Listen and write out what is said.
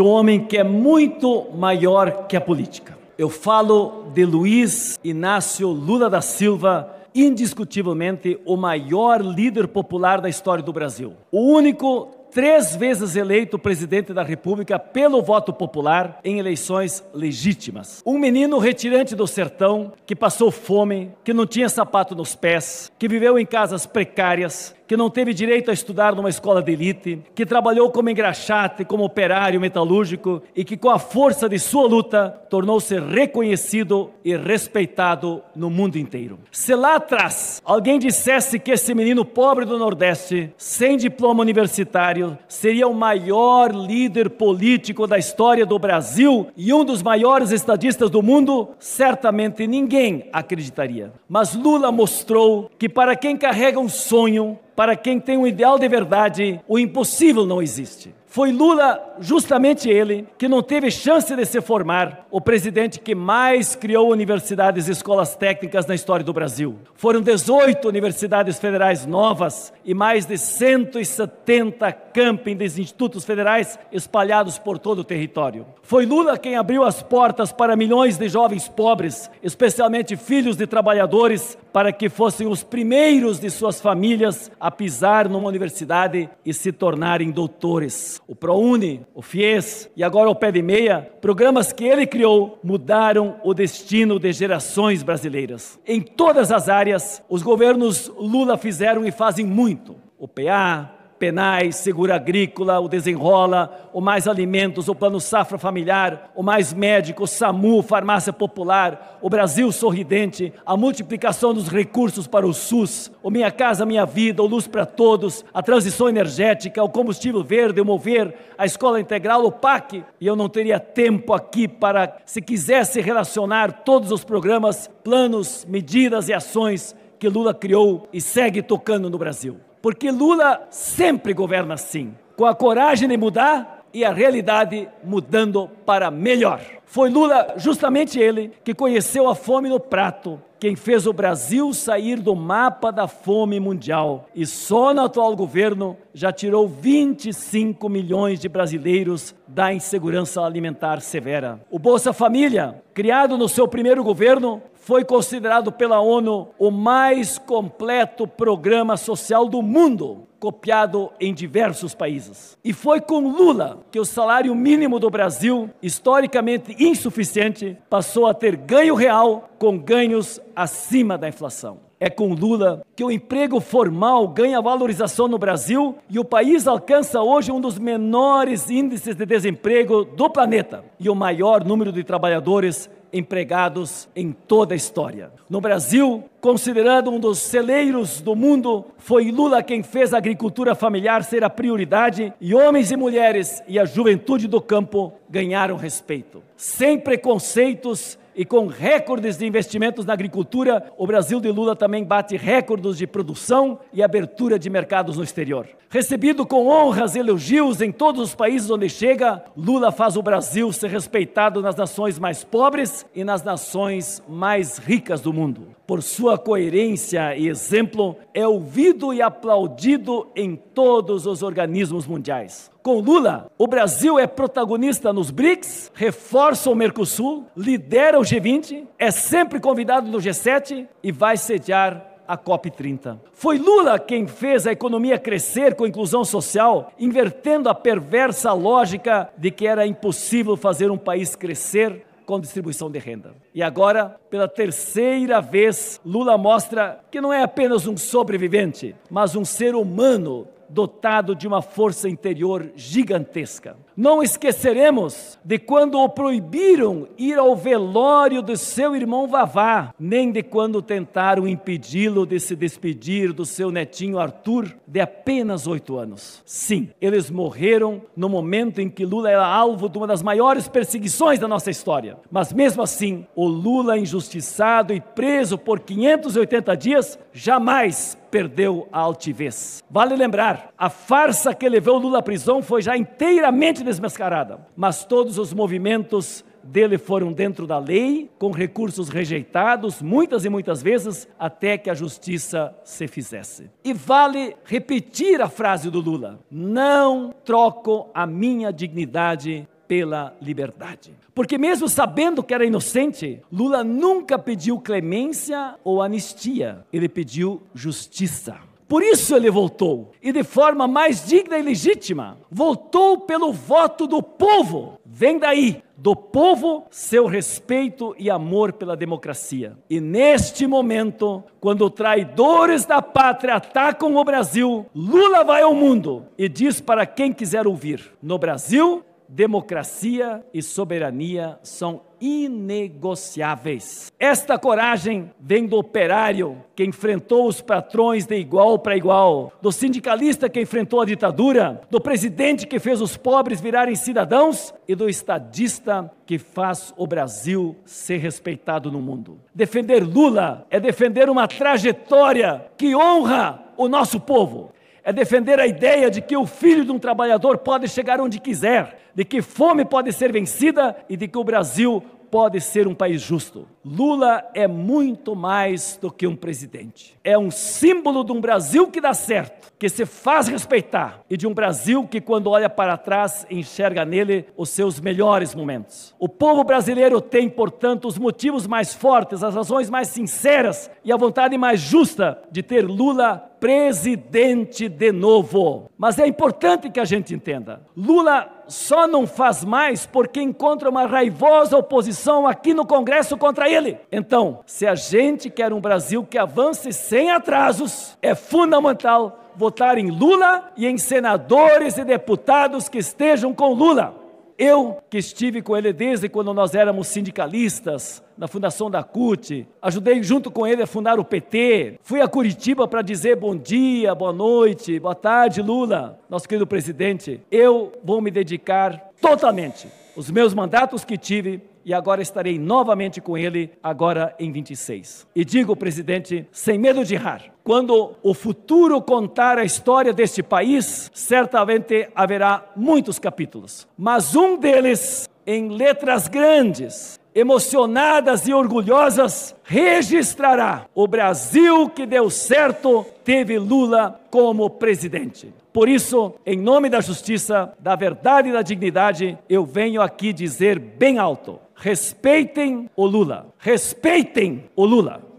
Um homem que é muito maior que a política. Eu falo de Luiz Inácio Lula da Silva, indiscutivelmente o maior líder popular da história do Brasil. O único 3 vezes eleito presidente da República pelo voto popular em eleições legítimas. Um menino retirante do sertão, que passou fome, que não tinha sapato nos pés, que viveu em casas precárias, que não teve direito a estudar numa escola de elite, que trabalhou como engraxate, como operário metalúrgico e que com a força de sua luta tornou-se reconhecido e respeitado no mundo inteiro. Se lá atrás alguém dissesse que esse menino pobre do Nordeste, sem diploma universitário, seria o maior líder político da história do Brasil e um dos maiores estadistas do mundo, certamente ninguém acreditaria. Mas Lula mostrou que para quem carrega um sonho, para quem tem um ideal de verdade, o impossível não existe. Foi Lula, justamente ele, que não teve chance de se formar, o presidente que mais criou universidades e escolas técnicas na história do Brasil. Foram 18 universidades federais novas e mais de 170 campings de institutos federais espalhados por todo o território. Foi Lula quem abriu as portas para milhões de jovens pobres, especialmente filhos de trabalhadores, para que fossem os primeiros de suas famílias a pisar numa universidade e se tornarem doutores. O ProUni, o FIES e agora o Pé de Meia, programas que ele criou, mudaram o destino de gerações brasileiras. Em todas as áreas, os governos Lula fizeram e fazem muito. O PA, Penais, Seguro Agrícola, o Desenrola, o Mais Alimentos, o Plano Safra Familiar, o Mais Médico, o SAMU, Farmácia Popular, o Brasil Sorridente, a multiplicação dos recursos para o SUS, o Minha Casa Minha Vida, o Luz para Todos, a transição energética, o combustível verde, o Mover, a Escola Integral, o PAC. E eu não teria tempo aqui para, se quisesse relacionar todos os programas, planos, medidas e ações que Lula criou e segue tocando no Brasil. Porque Lula sempre governa assim, com a coragem de mudar e a realidade mudando para melhor. Foi Lula, justamente ele, que conheceu a fome no prato, quem fez o Brasil sair do mapa da fome mundial. E só no atual governo já tirou 25 milhões de brasileiros da insegurança alimentar severa. O Bolsa Família, criado no seu primeiro governo, foi considerado pela ONU o mais completo programa social do mundo, copiado em diversos países. E foi com Lula que o salário mínimo do Brasil, historicamente insuficiente, passou a ter ganho real com ganhos acima da inflação. É com Lula que o emprego formal ganha valorização no Brasil e o país alcança hoje um dos menores índices de desemprego do planeta e o maior número de trabalhadores empregados em toda a história. No Brasil, considerado um dos celeiros do mundo, foi Lula quem fez a agricultura familiar ser a prioridade e homens e mulheres e a juventude do campo ganharam respeito. Sem preconceitos e com recordes de investimentos na agricultura, o Brasil de Lula também bate recordes de produção e abertura de mercados no exterior. Recebido com honras e elogios em todos os países onde chega, Lula faz o Brasil ser respeitado nas nações mais pobres e nas nações mais ricas do mundo. Por sua coerência e exemplo, é ouvido e aplaudido em todos os organismos mundiais. Com Lula, o Brasil é protagonista nos BRICS, reforça o Mercosul, lidera o G20, é sempre convidado no G7 e vai sediar a COP30. Foi Lula quem fez a economia crescer com inclusão social, invertendo a perversa lógica de que era impossível fazer um país crescer com distribuição de renda. E agora, pela 3ª vez, Lula mostra que não é apenas um sobrevivente, mas um ser humano dotado de uma força interior gigantesca. Não esqueceremos de quando o proibiram ir ao velório de seu irmão Vavá, nem de quando tentaram impedi-lo de se despedir do seu netinho Arthur, de apenas 8 anos. Sim, eles morreram no momento em que Lula era alvo de uma das maiores perseguições da nossa história. Mas mesmo assim, o Lula injustiçado e preso por 580 dias, jamais perdeu a altivez. Vale lembrar, a farsa que levou Lula à prisão foi já inteiramente desmascarada, mas todos os movimentos dele foram dentro da lei, com recursos rejeitados, muitas e muitas vezes, até que a justiça se fizesse. E vale repetir a frase do Lula: não troco a minha dignidade pela liberdade. Porque mesmo sabendo que era inocente, Lula nunca pediu clemência ou anistia. Ele pediu justiça. Por isso ele voltou, e de forma mais digna e legítima, voltou pelo voto do povo. Vem daí, do povo, seu respeito e amor pela democracia. E neste momento, quando traidores da pátria atacam o Brasil, Lula vai ao mundo e diz para quem quiser ouvir: no Brasil, democracia e soberania são inegociáveis. Esta coragem vem do operário que enfrentou os patrões de igual para igual, do sindicalista que enfrentou a ditadura, do presidente que fez os pobres virarem cidadãos e do estadista que faz o Brasil ser respeitado no mundo. Defender Lula é defender uma trajetória que honra o nosso povo. É defender a ideia de que o filho de um trabalhador pode chegar onde quiser, de que fome pode ser vencida e de que o Brasil pode ser um país justo. Lula é muito mais do que um presidente. É um símbolo de um Brasil que dá certo, que se faz respeitar, e de um Brasil que, quando olha para trás, enxerga nele os seus melhores momentos. O povo brasileiro tem, portanto, os motivos mais fortes, as razões mais sinceras e a vontade mais justa de ter Lula presidente de novo. Mas é importante que a gente entenda: Lula só não faz mais porque encontra uma raivosa oposição aqui no Congresso contra ele. Então, se a gente quer um Brasil que avance sem atrasos, é fundamental votar em Lula e em senadores e deputados que estejam com Lula. Eu, que estive com ele desde quando nós éramos sindicalistas, na fundação da CUT, ajudei junto com ele a fundar o PT, fui a Curitiba para dizer bom dia, boa noite, boa tarde, Lula, nosso querido presidente. Eu vou me dedicar totalmente os meus mandatos que tive, e agora estarei novamente com ele, agora em 26. E digo, presidente, sem medo de errar, quando o futuro contar a história deste país, certamente haverá muitos capítulos, mas um deles, em letras grandes, emocionadas e orgulhosas, registrará: o Brasil que deu certo teve Lula como presidente. Por isso, em nome da justiça, da verdade e da dignidade, eu venho aqui dizer bem alto: respeitem o Lula. Respeitem o Lula.